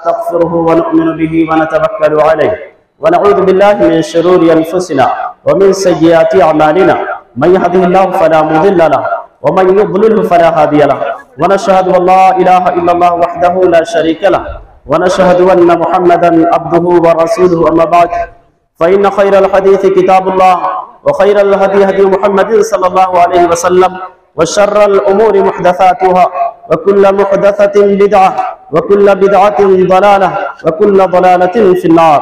नस्तगफिरुहु व नु'मिनु बिही व नतवक्कलु अलैहि व नऊज़ु बिल्लाहि मिन शुरूरि अनफुसिना व मिन सय्यिआति अमालिना मन यहदिहिल्लाहु फला मुदिल्ल लहु व मन युद्लिलहु फला हादिय लहु व नशहदु अन ला इलाहा इल्लल्लाह वहदहु ला शरीक लहु व नशहदु अन्न मुहम्मदन अब्दुहु व रसूलुहु अम्मा बाद फ़इन्न खैरल हदीस किताबुल्लाह व खैरल हदी हदी मुहम्मदिन सल्लल्लाहु अलैहि वसल्लम व शर्रल उमूरि मुहदसातुहा व कुल्लु मुहदसतिन बिदअह व कुल्लु बिदअतिन दलालह व कुल्लु दलालतिन फिन्नार।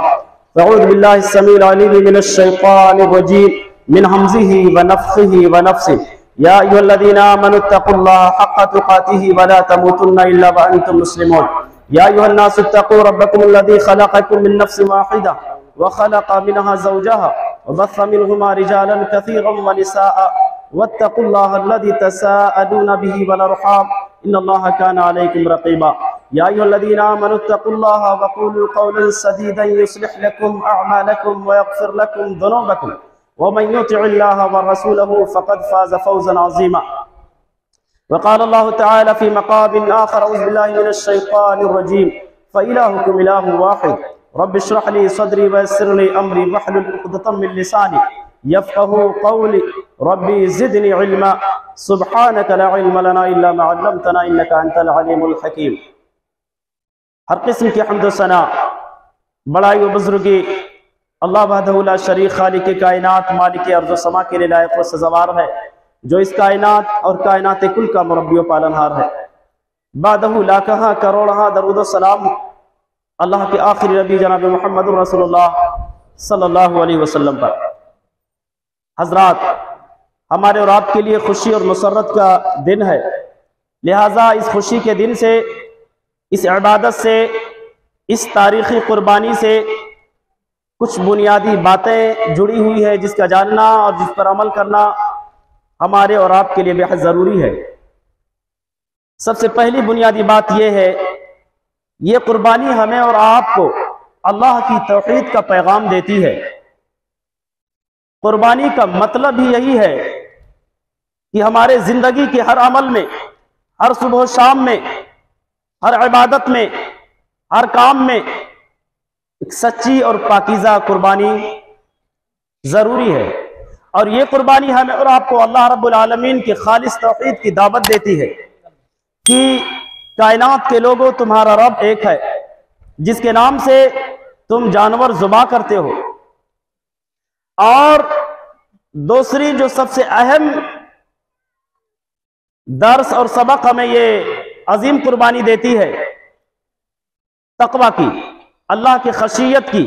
अऊज़ु बिल्लाहि अस्समीउल अलीम मिनश शैतानिर रजीम मिन हमज़िहि व नफ़्ख़िहि व नफ़्सिहि या अय्युहल्लज़ीना आमनुत्तक़ुल्लाह हक़्क़ तुक़ातिहि व ला तमूतुन्ना इल्ला व अंतुम मुस्लिमून। या अय्युहन्नासु इत्तक़ू रब्बकुमुल्लज़ी ख़लक़कुम मिन नफ़्सिन वाहिदा व ख़लक़ मिनहा ज़ौजहा व बस्स मिनहुमा रिजालन कसीरन व निसाअ वत्तक़ुल्लाह अल्लज़ी तसाअलूना बिही वल अर्हाम इन्नल्लाहा काना अलैकुम रक़ीबा। या अय्युहल्लज़ीना आमनुत्तक़ुल्लाह व क़ूलू क़ौलन सदीदन युस्लिह लकुम अअमालकुम व यग़फ़िर लकुम ज़ुनूबकुम व मन युतिइल्लाह व रसूलहु फ़क़द फ़ाज़ फ़ौज़न अज़ीमा। वक़ाल अल्लाहु तआला फ़ी मक़ामिन आख़र अऊज़ु बिल्लाहि मिनश शैतानिर रजीम फ़इलाहुकुम इलाहुन वाहिद रब्बि इश्रह ली सदरी व यस्सिर ली अमरी वहलुल उक़दतम मिन लिसानी यफ़क़हू क़ौली रब्बी ज़िदनी इल्मा सुब्हानक ला इल्म लना इल्ला मा अल्लमतना इन्नका अंतल अलीमुल हकीम। हर किस्म की हम्द व सना बड़ाई व बुज़ुर्गी अल्लाह वहदहु ला शरीक खालिक कायनात मालिक अर्ज़ व समा के लिए लायक व सज़ावार है, जो इस कायनात और कायनात कुल का मुरब्बी व पालनहार है। बादहु लाखहा करोड़हा दरूद व सलाम अल्लाह के आखिरी नबी जनाब मुहम्मद रसूलुल्लाह सल्लल्लाहु अलैहि वसल्लम पर। हजरात, हमारे और आपके लिए खुशी और मुसर्रत का दिन है, लिहाजा इस खुशी के दिन से, इस इबादत से, इस तारीख़ी कुर्बानी से कुछ बुनियादी बातें जुड़ी हुई है जिसका जानना और जिस पर अमल करना हमारे और आपके लिए बेहद ज़रूरी है। सबसे पहली बुनियादी बात यह है, ये कुर्बानी हमें और आपको अल्लाह की तौहीद का पैगाम देती है। कुर्बानी का मतलब ही यही है कि हमारे ज़िंदगी के हर अमल में, हर सुबह शाम में, हर इबादत में, हर काम में एक सच्ची और पाकीज़ा कुर्बानी ज़रूरी है। और ये कुर्बानी हमें और आपको अल्लाह रब्बुल आलमीन की खालिस तौहीद की दावत देती है कि कायनात के लोगों, तुम्हारा रब एक है जिसके नाम से तुम जानवर ज़ुबा करते हो। और दूसरी जो सबसे अहम दर्स और सबक हमें ये अजीम कुर्बानी देती है, तक़वा की, अल्लाह की खशियत की।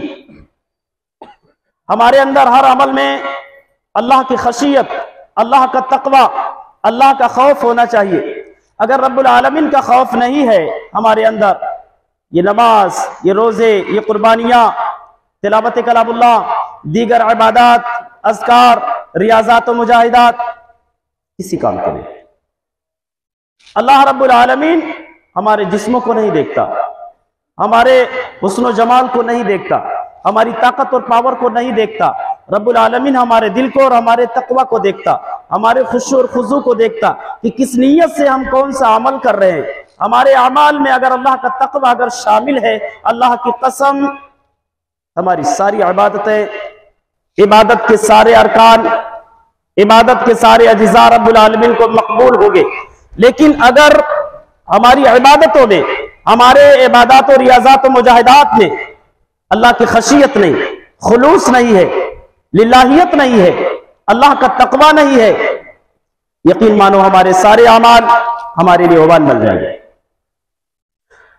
हमारे अंदर हर अमल में अल्लाह की खशियत, अल्लाह का तक़वा, अल्लाह का खौफ होना चाहिए। अगर रब्बुल आलमीन का खौफ नहीं है हमारे अंदर, ये नमाज, ये रोज़े, ये कुर्बानियाँ, तिलावत कलामुल्लाह, दीगर इबादत, अज़कार, रियाज़ात व मुजाहिदात किसी काम के नहीं। अल्लाह रब्बुल आलमीन हमारे जिस्मों को नहीं देखता, हमारे हुस्न व जमाल को नहीं देखता, हमारी ताकत और पावर को नहीं देखता। रब्बुल आलमीन हमारे दिल को और हमारे तक़वा को देखता, हमारे खुशू और खुजू को देखता कि किस नीयत से हम कौन सा अमल कर रहे हैं। हमारे अमाल में अगर अल्लाह का तक़वा अगर शामिल है, अल्लाह की कसम हमारी सारी इबादतें, इबादत के सारे अरकान, इबादत के सारे अज्ज़ा रब्बुल आलमीन को मकबूल होंगे। लेकिन अगर हमारी इबादतों में, हमारे इबादत और रियाज़ात और मुजाहिदात में अल्लाह की खशियत नहीं, खुलूस नहीं है, लिल्लाहियत नहीं है, अल्लाह का तक़वा नहीं है, यकीन मानो हमारे सारे अमाल हमारे लिए वबाल बन जाएंगे।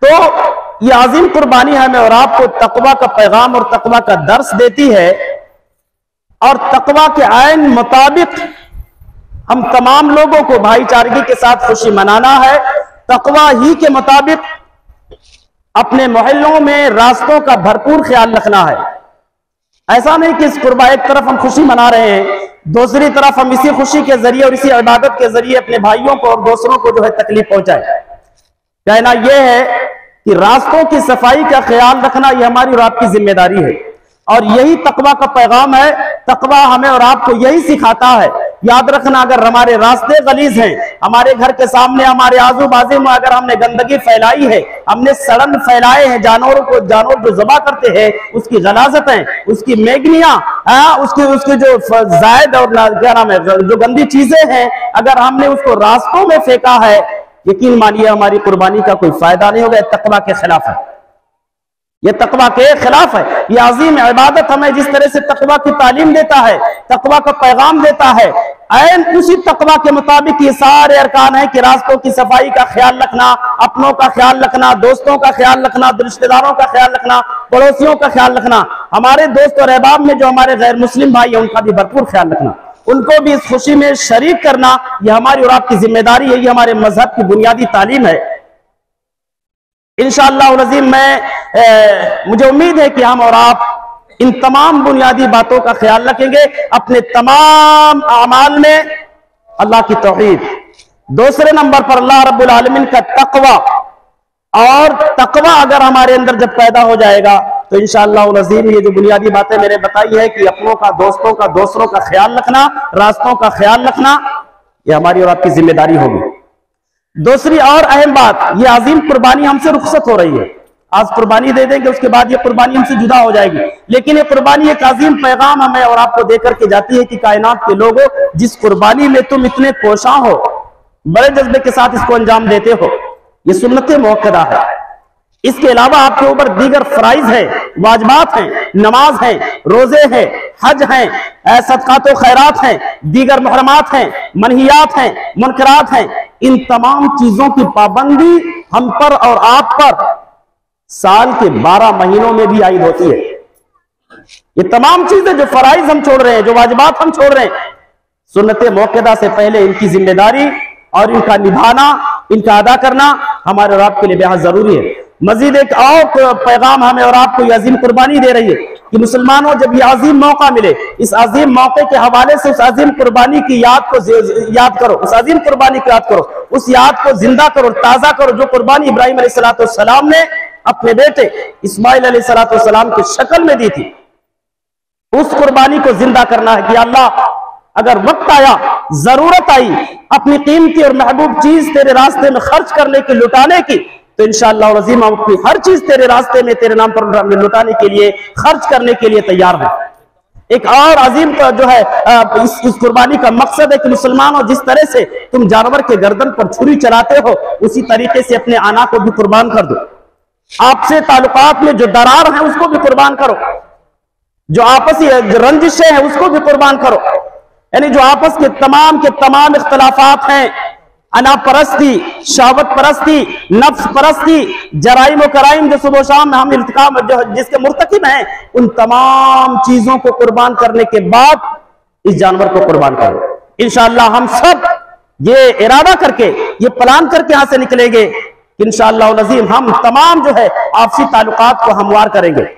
तो ये आज़िम कुर्बानी हमें और आपको तक़वा का पैगाम और तक़वा का दर्स देती है। और तक़वा के आइन मुताबिक हम तमाम लोगों को भाईचारगी के साथ खुशी मनाना है। तक़वा ही के मुताबिक अपने मोहल्लों में रास्तों का भरपूर ख्याल रखना है। ऐसा नहीं कि इस कुर्बा एक तरफ हम खुशी मना रहे हैं, दूसरी तरफ हम इसी खुशी के जरिए और इसी इबादत के जरिए अपने भाइयों को और दूसरों को जो है तकलीफ पहुंचाए। कहना यह है कि रास्तों की सफाई का ख्याल रखना यह हमारी और आपकी जिम्मेदारी है। और यही तक़वा का पैगाम है। तक़वा हमें और आपको यही सिखाता है याद रखना, अगर हमारे रास्ते गलीज हैं, हमारे घर के सामने, हमारे आजू बाजू में अगर हमने गंदगी फैलाई है, हमने सड़न फैलाए हैं, जानवर जो ज़बा करते हैं उसकी गलाजत है, उसकी मैगनियां, उसके जो जायद और क्या नाम है, जो गंदी चीजें हैं, अगर हमने उसको रास्तों में फेंका है, यकीन मानिए हमारी कुर्बानी का कोई फायदा नहीं होगा। तकवा के खिलाफ है, ये तकवा के खिलाफ है। ये अजीम इबादत हमें जिस तरह से तकवा की तालीम देता है, तकवा का पैगाम देता है, ऐन उसी तकवा के मुताबिक ये सारे अरकान है कि रास्तों की सफाई का ख्याल रखना, अपनों का ख्याल रखना, दोस्तों का ख्याल रखना, रिश्तेदारों का ख्याल रखना, पड़ोसियों का ख्याल रखना, हमारे दोस्त और अहबाब में जो हमारे गैर मुस्लिम भाई है उनका भी भरपूर ख्याल रखना, उनको भी इस खुशी में शरीक करना, ये हमारी और आपकी जिम्मेदारी है, ये हमारे मजहब की बुनियादी तालीम है। इंशाअल्लाह अज़ीम मुझे उम्मीद है कि हम और आप इन तमाम बुनियादी बातों का ख्याल रखेंगे, अपने तमाम अमाल में अल्लाह की तौहीद, दूसरे नंबर पर अल्लाह रब्बुल आलमीन का तकवा, और तकवा अगर हमारे अंदर जब पैदा हो जाएगा तो इंशाअल्लाह अज़ीम ये जो बुनियादी बातें मैंने बताई है कि अपनों का, दोस्तों का, दूसरों का ख्याल रखना, रास्तों का ख्याल रखना, ये हमारी और आपकी जिम्मेदारी होगी। दूसरी और अहम बात, ये अजीम कुर्बानी हमसे रुखसत हो रही है। आज कुर्बानी दे देंगे, उसके बाद ये कुर्बानी हमसे जुदा हो जाएगी, लेकिन ये कुर्बानी एक अजीम पैगाम हमें और आपको देकर के जाती है कि कायनात के लोगों, जिस कुर्बानी में तुम इतने कोशा हो, बड़े जज्बे के साथ इसको अंजाम देते हो, ये सुन्नत मुअक्कदा है। इसके अलावा आपके ऊपर दीगर फराइज है, वाजिबात हैं, नमाज है, रोजे हैं, हज हैं, सदकात व खैरात हैं, दीगर मुहर्रमात हैं, मनहियात हैं, मुनकरात हैं। इन तमाम चीजों की पाबंदी हम पर और आप पर साल के 12 महीनों में भी आयद होती है। ये तमाम चीजें जो फराइज हम छोड़ रहे हैं, जो वाजिबात हम छोड़ रहे हैं, सुन्नत मुअक्कदा से पहले इनकी जिम्मेदारी और इनका निभाना, इनका अदा करना हमारे और आपके लिए बेहद जरूरी है। मजीद एक और पैगाम हमें और आपको ये अजीम कुर्बानी दे रही है कि मुसलमानों, जब ये अजीम मौका मिले, इस अजीम मौके के हवाले से उस अजीम कुर्बानी की याद को याद करो, उस अजीम कुर्बानी की याद करो, उस याद को जिंदा करो, ताजा करो, जो कुर्बानी इब्राहिम अलैहिस्सलाम ने अपने बेटे इस्माइल अलैहिस्सलाम की शक्ल में दी थी। उस कुर्बानी को जिंदा करना है कि अल्लाह, अगर वक्त आया, जरूरत आई, अपनी कीमती और महबूब चीज तेरे रास्ते में खर्च करने की, लुटाने की, तो इंशाअल्लाह अज़ीम हम अपनी हर चीज तेरे रास्ते में, तेरे नाम पर लुटाने के लिए, खर्च करने के लिए तैयार हैं। एक और अजीम का जो है इस कुर्बानी का मकसद है कि मुसलमानों, जिस तरह से तुम जानवर के गर्दन पर छुरी चलाते हो, उसी तरीके से अपने आना को भी कुर्बान कर दो। आपसे ताल्लुकात में जो दरार है उसको भी कुर्बान करो, जो आपसी रंजिशें हैं उसको भी कुर्बान करो। यानी जो आपस के तमाम इख्तलाफात हैं, अना परस्ती, शहवत परस्ती, नफ्स परस्ती, जराइम व कराइम जो सुबह शाम हम इल्तिकाम जो जिसके मुर्तकिब हैं, उन तमाम चीजों को कुर्बान करने के बाद इस जानवर को कुर्बान करो। इंशाअल्लाह हम सब ये इरादा करके, ये प्लान करके यहां से निकलेंगे कि इंशाअल्लाह अज़ीम हम तमाम जो है आपसी ताल्लुकात को हमवार करेंगे,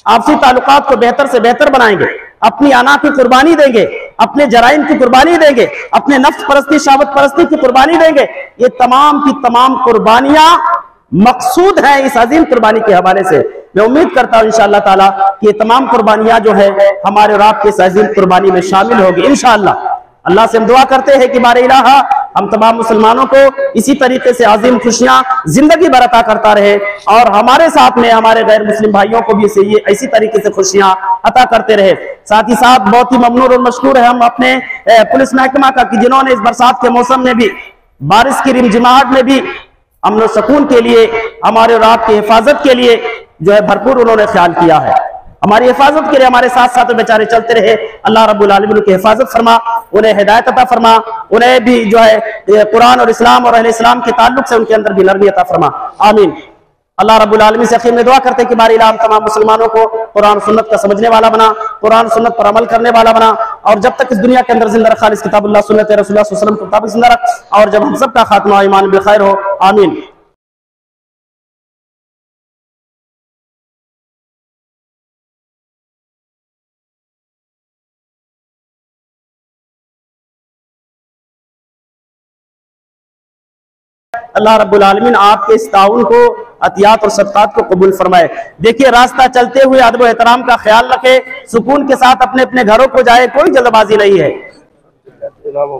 आपसी ताल्लुकात को बेहतर से बेहतर बनाएंगे, अपनी आना की कुर्बानी देंगे, अपने जराइम की कुर्बानी देंगे, अपने नफ्स परस्ती, शावत परस्ती की कुर्बानी देंगे। ये तमाम की तमाम कुर्बानियां मकसूद हैं इस अजीम कुर्बानी के हवाले से। मैं उम्मीद करता हूं इंशाअल्लाह ताला कि ये तमाम कुर्बानियां जो है हमारे और आपके इस अजीम कुर्बानी में शामिल होगी इंशाअल्लाह। अल्लाह से हम दुआ करते हैं कि बारे इलाहा हम तमाम मुसलमानों को इसी तरीके से अजीम खुशियां जिंदगी भर अता करता रहे, और हमारे साथ में हमारे गैर मुस्लिम भाइयों को भी इसी तरीके से खुशियां अता करते रहे। साथ ही साथ बहुत ही ममनून और मशकूर है हम अपने पुलिस महकमा का कि जिन्होंने इस बरसात के मौसम में भी, बारिश की रिमझिमाहट में भी अमन सुकून के लिए, हमारे और आपकी हिफाजत के लिए जो है भरपूर उन्होंने ख्याल किया है। हमारी हिफाजत के लिए हमारे साथ साथ बेचारे चलते रहे। अल्लाह रब्बुल आलमीन की हिफाजत फरमा, उन्हें हिदायत अता फरमा, उन्हें भी जो है कुरान और इस्लाम और अहले इस्लाम के ताल्लुक से उनके अंदर भी नरमी अता फरमा। आमीन। अल्लाह रब्बुल आलमीन से आखिर में दुआ करते हैं कि बारी इलाम तमाम मुसलमानों को कुरान सुन्नत का समझने वाला बना, कुरान सुन्नत पर अमल करने वाला बना, और जब तक इस दुनिया के अंदर जिंदा रखा इस किताबुल्लाह सुन्नत रसूलुल्लाह सल्लल्लाहु अलैहि वसल्लम के मुताबिक जिंदा रख, और जब हम सब का खात्मा ईमान बिल खैर हो। आमीन। अल्लाह रब्बुल आलमीन आपके इस ताउन को, अतियात और सदकात को कबूल फरमाए। देखिए, रास्ता चलते हुए अदब एहतराम का ख्याल रखे, सुकून के साथ अपने अपने घरों को जाए, कोई जल्दबाजी नहीं है। इनाम